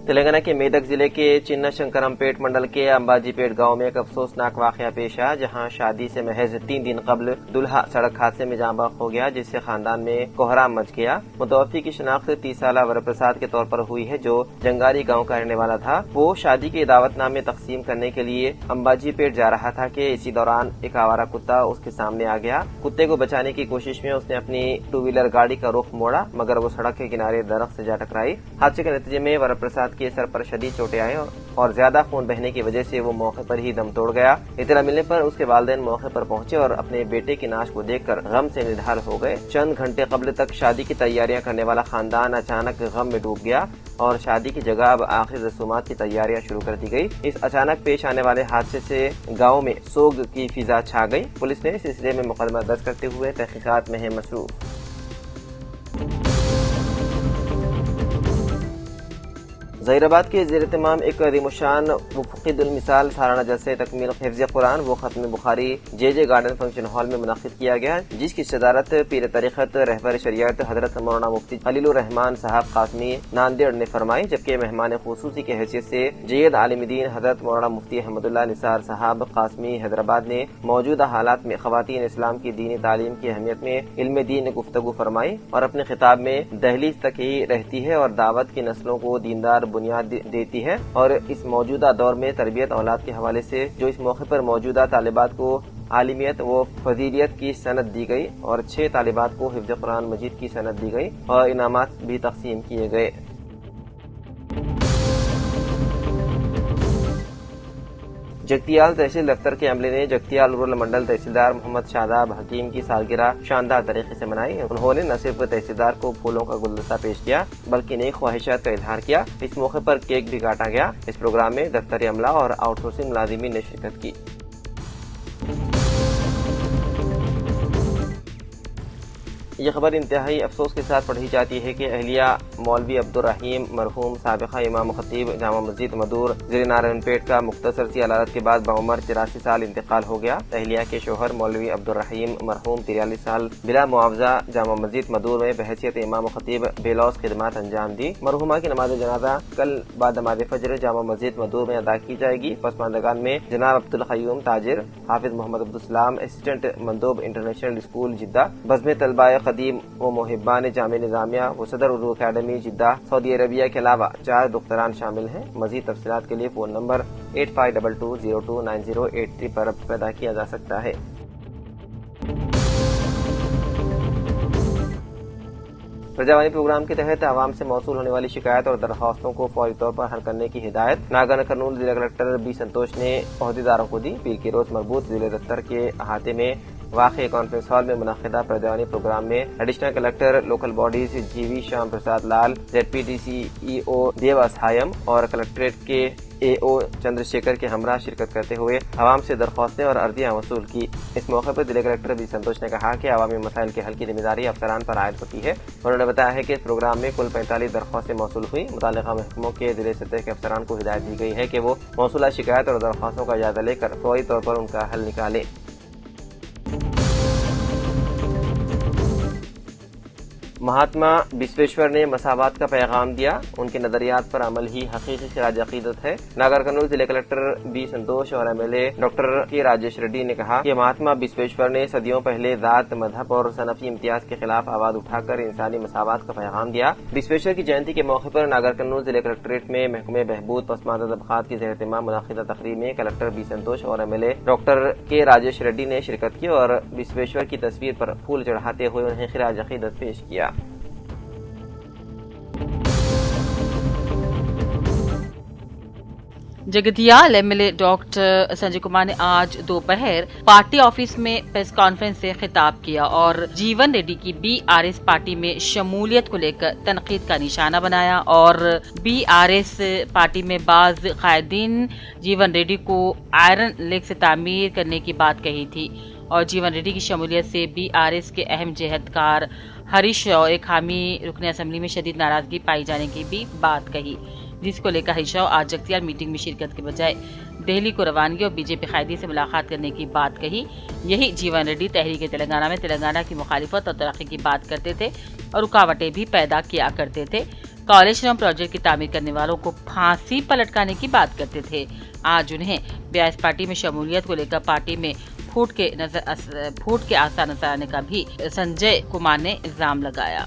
تلنگانہ کے میدک ضلع کے چنا شنکرم پیٹ منڈل کے امباجی پیٹ گاؤں میں ایک افسوسناک واقعہ پیش آیا، جہاں شادی سے محض 3 دن قبل دلہا سڑک حادثے میں جاں بحق ہو گیا، جس سے خاندان میں کوہرام مچ گیا۔ متوفی کی شناخت 30 سالہ ور پرساد کے طور پر ہوئی ہے، جو جنگاری گاؤں کا رہنے والا تھا۔ وہ شادی کے دعوت نامے تقسیم کرنے کے لیے امباجی پیٹ جا رہا تھا کہ اسی دوران ایک آوارہ کتا اس کے سامنے آ گیا۔ کتے کو بچانے کی کوشش میں اس نے اپنی 2 ویلر گاڑی کا رخ موڑا، مگر وہ سڑک کے کنارے درخت سے جا ٹکرائی۔ حادثے کے نتیجے میں ور پرساد کے سر پر شدید چوٹیں آئیں اور زیادہ خون بہنے کی وجہ سے وہ موقع پر ہی دم توڑ گیا۔ اطلاع ملنے پر اس کے والدین موقع پر پہنچے اور اپنے بیٹے کی نعش کو دیکھ کر غم سے نڈھال ہو گئے۔ چند گھنٹے قبل تک شادی کی تیاریاں کرنے والا خاندان اچانک غم میں ڈوب گیا اور شادی کی جگہ اب آخری رسومات کی تیاریاں شروع کر دی گئی۔ اس اچانک پیش آنے والے حادثے سے گاؤں میں سوگ کی فضا چھا گئی۔ پولیس نے اس سلسلے میں مقدمہ درج کرتے ہوئے تحقیقات میں ہے مصروف۔ ظہیر آباد کے زیر اہتمام ایک عظیم الشان مفقد المثال سالانہ جلسہ تکمیل حفظ قرآن و ختم بخاری جے گارڈن فنکشن ہال میں منعقد کیا گیا، جس کی صدارت پیر طریقت رہبر شریعت حضرت مولانا مفتی خلیل الرحمان صاحب قاسمی ناندیڑ نے فرمائی، جبکہ مہمان خصوصی کی حیثیت سے جید عالم دین حضرت مولانا مفتی احمد اللہ نثار صاحب قاسمی حیدرآباد نے موجودہ حالات میں خواتین اسلام کی دینی تعلیم کی اہمیت میں علم دین نے گفتگو فرمائی اور اپنے خطاب میں دہلیز تک ہی رہتی ہے اور دعوت کی نسلوں کو دیندار بنیاد دیتی ہے، اور اس موجودہ دور میں تربیت اولاد کے حوالے سے جو اس موقع پر موجودہ طالبات کو عالمیت و فضیلیت کی سند دی گئی اور 6 طالبات کو حفظ قرآن مجید کی سند دی گئی اور انعامات بھی تقسیم کیے گئے۔ جگتیال تحصیل دفتر کے عملے نے جگتیال رورل منڈل تحصیلدار محمد شاداب حکیم کی سالگرہ شاندار طریقے سے منائی۔ انہوں نے نہ صرف تحصیلدار کو پھولوں کا گلدستہ پیش کیا بلکہ نیک خواہشات کا اظہار کیا۔ اس موقع پر کیک بھی کاٹا گیا۔ اس پروگرام میں دفتری عملہ اور آؤٹ سورسنگ ملازمین نے شرکت کی۔ یہ خبر انتہائی افسوس کے ساتھ پڑھی جاتی ہے کہ اہلیہ مولوی عبدالرحیم مرحوم سابقہ امام خطیب جامع مسجد مدور ضلع نارائن پیٹ کا مختصر سی علالت کے بعد بعمر 83 سال انتقال ہو گیا۔ اہلیہ کے شوہر مولوی عبدالرحیم مرحوم 43 سال بلا معاوضہ جامع مسجد مدور میں بحیثیت امام خطیب بے لوث خدمات انجام دی۔ مرحومہ کی نماز جنازہ کل بعد نماز فجر جامع مسجد مدور میں ادا کی جائے گی۔ پسماندگان میں جناب عبدالقیوم تاجر، حافظ محمد عبدالسلام اسسٹنٹ مندوب انٹرنیشنل اسکول جدہ، بزم طلبہ قدیم و محبان جامع نظامیہ و صدر Urdu academy Jeddah Saudi Arabia کے علاوہ 4 دختران شامل ہیں۔ مزید تفصیلات کے لیے فون نمبر 8522029083 پر پیدا کیا جا سکتا ہے۔ رجاوانی پروگرام کے تحت عوام سے موصول ہونے والی شکایت اور درخواستوں کو فوری طور پر حل کرنے کی ہدایت ناگن کرنول ضلع کلکٹر بی سنتوش نے عہدیداروں کو دی۔ پیر کے روز مربوط ضلع دفتر کے احاطے میں واقع کانفرنس ہال میں منعقدہ پرجوانی پروگرام میں ایڈیشنل کلکٹر لوکل باڈیز جی وی شیام پرساد لال، زیڈ پی ٹی سی ای او دیو اسہائم اور کلکٹریٹ کے اے او چندر شیکھر کے ہمراہ شرکت کرتے ہوئے عوام سے درخواستیں اور عرضیاں وصول کی۔ اس موقع پر ضلع کلکٹر بی سنتوش نے کہا کہ عوامی مسائل کے حل کی ذمہ داری افسران پر عائد ہوتی ہے۔ انہوں نے بتایا ہے کہ اس پروگرام میں کل 45 درخواستیں موصول ہوئی۔ متعلقہ محکموں کے ضلع سطح کے افسران کو ہدایت دی گئی ہے کہ وہ موصولہ شکایت اور درخواستوں کا جائزہ لے کر فوری طور پر ان کا حل نکالیں۔ مہاتما بسویشور نے مساوات کا پیغام دیا، ان کے نظریات پر عمل ہی حقیقی خراج عقیدت ہے۔ ناگر کرنول ضلع کلکٹر بی سنتوش اور ایم ایل اے ڈاکٹر کے راجیش ریڈی نے کہا کہ مہاتما بسویشور نے صدیوں پہلے ذات، مذہب اور صنفی امتیاز کے خلاف آواز اٹھا کر انسانی مساوات کا پیغام دیا۔ بسویشور کی جینتی کے موقع پر ناگر کرنول ضلع کلکٹریٹ میں محکمہ بہبود پسماندہ طبقات کے زیر اہتمام منعقدہ تقریب میں کلکٹر بی سنتوش اور ایم ایل اے ڈاکٹر کے راجیش ریڈی نے شرکت کی اور بسویشور کی تصویر پر پھول چڑھاتے ہوئے انہیں خراج عقیدت پیش کیا۔ Jagtial M L A doctor Sanjay Kumar نے آج دوپہر پارٹی آفس میں پریس کانفرنس سے خطاب کیا اور جیون ریڈی کی بی آر ایس پارٹی میں شمولیت کو لے کر تنقید کا نشانہ بنایا اور بی آر ایس پارٹی میں بعض قائدین جیون ریڈی کو آئرن لیگ سے تعمیر کرنے کی بات کہی تھی اور جیون ریڈی کی شمولیت سے بی آر ایس کے اہم جہدکار ہریش راؤ ایک حامی رکن اسمبلی میں شدید ناراضگی پائی جانے کی بھی بات کہی، جس کو لے کر ہریش راؤ آج جگتیال میٹنگ میں شرکت کے بجائے دہلی کو روانگی اور بی جے پی قائدین سے ملاقات کرنے کی بات کہی۔ یہی جیون ریڈی تحریک تلنگانہ میں تلنگانہ کی مخالفت اور ترقی کی بات کرتے تھے اور رکاوٹیں بھی پیدا کیا کرتے تھے۔ کالج رام پروجیکٹ کی تعمیر کرنے والوں کو پھانسی پر لٹکانے کی بات کرتے تھے۔ آج انہیں بیاس پارٹی میں شمولیت کو لے کر پارٹی میں پھوٹ کے آثار نظر آنے کا بھی سنجے کمار نے الزام لگایا۔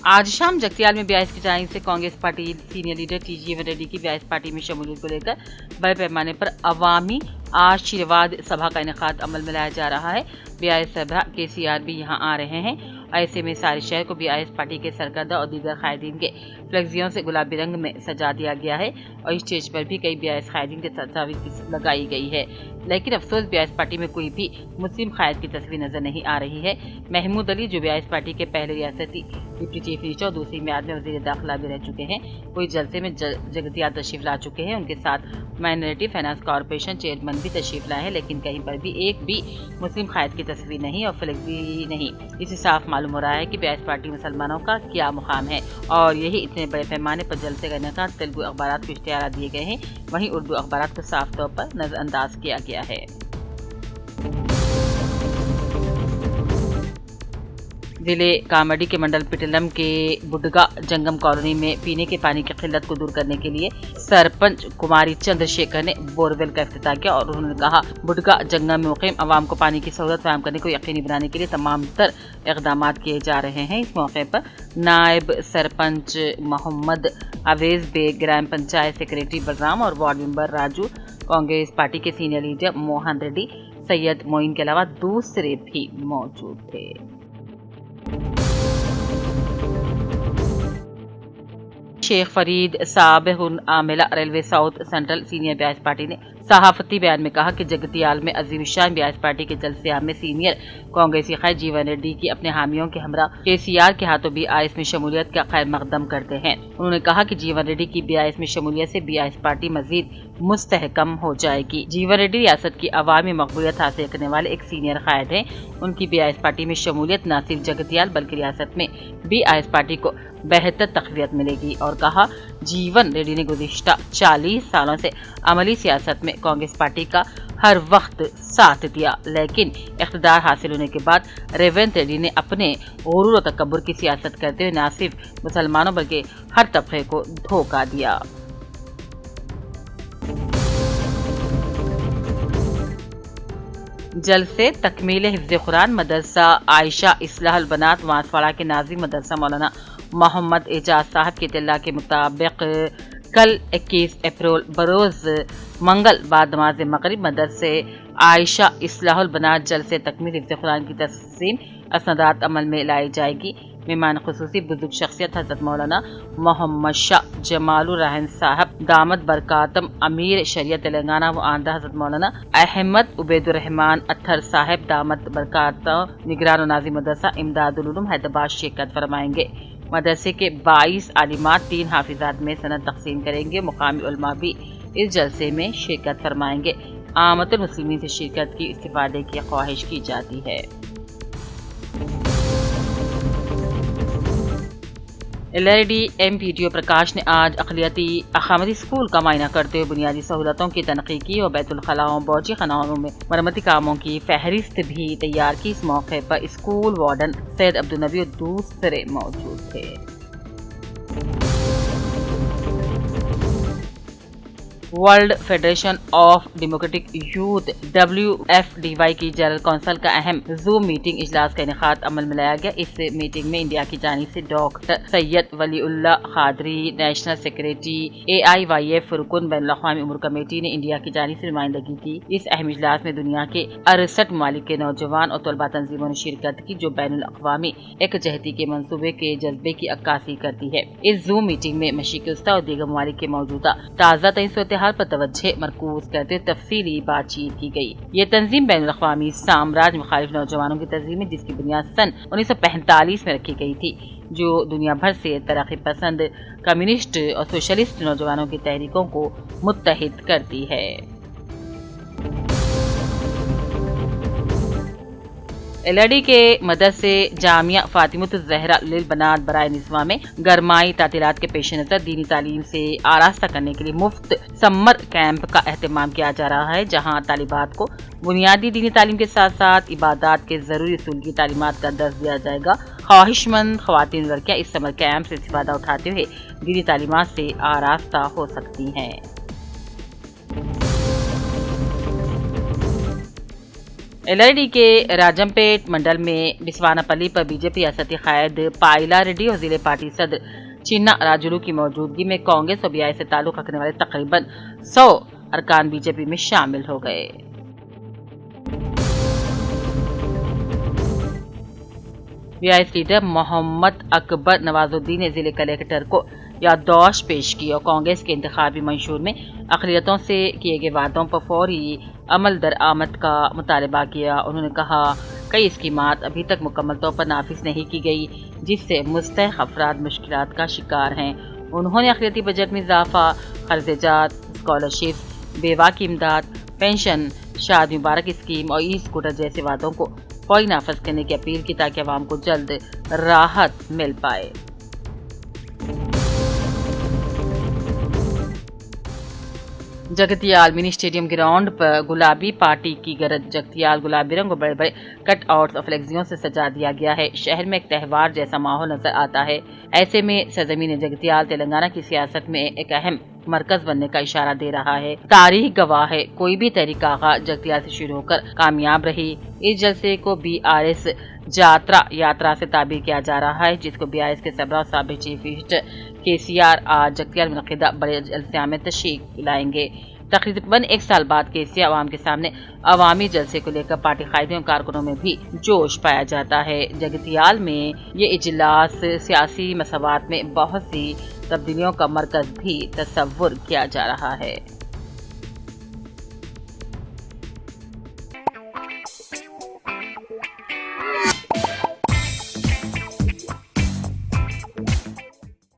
آج شام جگتیال میں بیاس کی جانب سے Congress party senior leader T جیون ریڈی کی بیاس پارٹی میں شمولیت کو لے کر بڑے پیمانے پر عوامی آشیرواد سبھا کا انعقاد عمل میں لایا جا رہا ہے۔ بیاس سبھا کے CR بھی یہاں آ رہے ہیں۔ ایسے میں سارے شہر کو بیاس پارٹی کے سرکردہ اور دیگر قائدین کے فلیکسیوں سے گلابی رنگ میں سجا دیا گیا ہے اور اسٹیج پر بھی کئی بیاس قائدین کی تصاویر لگائی گئی ہے، لیکن افسوس بیاس پارٹی میں کوئی بھی مسلم قائد کی تصویر نظر نہیں آ رہی ہے۔ محمود علی جو بیاس پارٹی کے پہلے ریاستی ڈپٹی چیف منسٹر اور دوسری میعاد میں وزیر داخلہ بھی رہ چکے ہیں، کوئی جلسے میں جگتیال تشریف لا چکے ہیں۔ ان کے ساتھ مائنارٹی فائنانس کارپوریشن چیئرمین بھی تشریف لائے ہیں، لیکن کہیں پر بھی ایک بھی مسلم قائد کی تصویر نہیں اور فلیکس بھی نہیں۔ اس سے صاف معلوم ہو رہا ہے کہ بیاس پارٹی مسلمانوں کا کیا مقام ہے، اور یہی اتنے بڑے پیمانے پر جلسے کرنے کا تیلگو اخبارات کو اشتہارات دیے گئے ہیں، وہیں اردو اخبارات کو صاف طور پر نظر انداز کیا گیا ہے۔ ضلع کامرڈی کے منڈل پٹلم کے بڈگا جنگم کالونی میں پینے کے پانی کی قلت کو دور کرنے کے لیے سرپنچ کماری چندر شیکھر نے بورویل کا افتتاح کیا اور انہوں نے کہا بڈگا جنگم میں مقیم عوام کو پانی کی سہولت فراہم کرنے کو یقینی بنانے کے لیے تمام تر اقدامات کیے جا رہے ہیں۔ اس موقع پر نائب سرپنچ محمد اویز بیگ، گرام پنچایت سیکریٹری بلرام اور ward member Raju, Congress party کے سینئر لیڈر موہن ریڈی، سید معین کے علاوہ دوسرے بھی موجود تھے۔ شیخ فرید سابق عاملہ ریلوے ساؤتھ سینٹرل سینئر بیاس پارٹی نے صحافتی بیان میں کہا کہ جگتیال میں عظیم الشان بیاس پارٹی کے جلسے عام میں سینئر کانگریسی قائد جیون ریڈی کی اپنے حامیوں کے ہمراہ KCR کے ہاتھوں بیاس میں شمولیت کا خیر مقدم کرتے ہیں۔ انہوں نے کہا کہ جیون ریڈی کی بیاس میں شمولیت سے بیاس پارٹی مزید مستحکم ہو جائے گی۔ جیون ریڈی ریاست کی عوامی مقبولیت حاصل کرنے والے ایک سینئر قائد ہیں۔ ان کی بیاس پارٹی میں شمولیت نہ صرف جگتیال بلکہ ریاست میں بیاس پارٹی کو بہتر تقویت ملے گی، اور کہا جیون ریڈی نے گزشتہ 40 سالوں سے عملی سیاست میں کانگریس پارٹی کا ہر وقت ساتھ دیا، لیکن اقتدار حاصل ہونے کے بعد ریونت ریڈی نے اپنے غرور و تکبر کی سیاست کرتے ہوئے نہ صرف مسلمانوں بلکہ ہر طبقے کو دھوکہ دیا۔ جلسے تکمیل حفظ قرآن مدرسہ عائشہ اصلاح البنات وانسواڑہ کے ناظم مدرسہ مولانا محمد اعجاز صاحب کی اطلاع کے مطابق کل 21 اپریل بروز منگل بعد نماز مغرب مدرسے عائشہ اصلاح البنات جلسے تکمیل حفظ قرآن کی تقسیم اسنادات عمل میں لائی جائے گی۔ مہمان خصوصی بزرگ شخصیت حضرت مولانا محمد شاہ جمال الرحمن صاحب دامت برکاتم امیر شریعت تلنگانہ و آندھا حضرت مولانا احمد عبید الرحمان اتھر صاحب دامت برکاتم نگران و ناظم مدرسہ امداد العلوم حیدرآباد شرکت فرمائیں گے۔ مدرسے کے 22 عالمات 3 حافظات میں سند تقسیم کریں گے۔ مقامی علماء بھی اس جلسے میں شرکت فرمائیں گے۔ عامت المسلمین سے شرکت کی استفادے کی خواہش کی جاتی ہے۔ LRDM PTO پرکاش نے آج اقلیتی اقامتی اسکول کا معائنہ کرتے ہوئے بنیادی سہولتوں کی تنقیح کی اور بیت الخلاؤں بورچی خانوں میں مرمتی کاموں کی فہرست بھی تیار کی۔ اس موقع پر اسکول وارڈن سید عبدالنبی اور دوسرے موجود تھے۔ World federation of democratic youth WFDY کی جنرل کونسل کا اہم زوم میٹنگ اجلاس کا انعقاد عمل میں لایا گیا۔ اس میٹنگ میں انڈیا کی جانب سے ڈاکٹر سید ولی اللہ قادری، نیشنل سیکریٹری AIYF رکن بین الاقوامی امور کمیٹی نے انڈیا کی جانب سے نمائندگی کی۔ اس اہم اجلاس میں دنیا کے 68 ممالک کے نوجوان اور طلباء تنظیموں نے شرکت کی، جو بین الاقوامی یکجہتی کے منصوبے کے جذبے کی عکاسی کرتی ہے۔ اس زوم میٹنگ میں مشرق وسطیٰ اور دیگر ممالک کے موجودہ تازہ ترین صورتحال پر توجہ مرکوز کرتے تفصیلی بات چیت کی گئی۔ یہ تنظیم بین الاقوامی سامراج مخالف نوجوانوں کی تنظیم ہے، جس کی بنیاد سن 1945 میں رکھی گئی تھی، جو دنیا بھر سے ترقی پسند کمیونسٹ اور سوشلسٹ نوجوانوں کی تحریکوں کو متحد کرتی ہے۔ LRD کے مدد سے جامعہ فاطمۃ الزہرا للبنات برائے نسواں میں گرمائی تعطیلات کے پیش نظر دینی تعلیم سے آراستہ کرنے کے لیے مفت سمر کیمپ کا اہتمام کیا جا رہا ہے، جہاں طالبات کو بنیادی دینی تعلیم کے ساتھ ساتھ عبادات کے ضروری اصول کی تعلیمات کا درس دیا جائے گا۔ خواہش مند خواتین لڑکیاں اس سمر کیمپ سے استفادہ اٹھاتے ہوئے دینی تعلیمات سے آراستہ ہو سکتی ہیں۔ LRD کے راجم پیٹ منڈل میں بسوانا پلی پر BJP ریاستی قائد پائلا ریڈی اور ضلع پارٹی صدر چنا راجولو کی موجودگی میں کانگریس اور BI سے تعلق رکھنے والے تقریباً 100 ارکان BJP میں شامل ہو گئے۔ BI لیڈر محمد اکبر نواز الدین نے ضلع کلیکٹر کو یادداشت پیش کی اور کانگریس کے انتخابی منشور میں اقلیتوں سے کیے گئے وعدوں پر فوری عمل درآمد کا مطالبہ کیا۔ انہوں نے کہا کئی اسکیمات ابھی تک مکمل طور پر نافذ نہیں کی گئی، جس سے مستحق افراد مشکلات کا شکار ہیں۔ انہوں نے اقلیتی بجٹ میں اضافہ، قرض جات، اسکالرشپ، بیوہ کی امداد، پینشن، شادی مبارک اسکیم اور اسکوٹر جیسے وعدوں کو فوری نافذ کرنے کی اپیل کی تاکہ عوام کو جلد راحت مل پائے۔ جگتیال منی اسٹیڈیم گراؤنڈ پر گلابی پارٹی کی گرج، جگتیال گلابی رنگ اور بڑے بڑے کٹ آؤٹس اور فلیکسیوں سے سجا دیا گیا ہے۔ شہر میں ایک تہوار جیسا ماحول نظر آتا ہے۔ ایسے میں سرزمین جگتیال تلنگانہ کی سیاست میں ایک اہم مرکز بننے کا اشارہ دے رہا ہے۔ تاریخ گواہ ہے، کوئی بھی تحریک آغاز جگتیال سے شروع ہو کر کامیاب رہی۔ اس جلسے کو BRS یاترا سے تعبیر کیا جا رہا ہے، جس کو BRS کے سربراہ اور سابق چیف مسٹر KCR آج جگتیال منعقدہ بڑے جلسے میں تشریف لائیں گے۔ تقریباً ایک سال بعد KCR عوام کے سامنے عوامی جلسے کو لے کر پارٹی قائدین اور کارکنوں میں بھی جوش پایا جاتا ہے۔ جگتیال میں یہ اجلاس سیاسی مساوات میں بہت سی تبدیلیوں کا مرکز بھی تصور کیا جا رہا ہے۔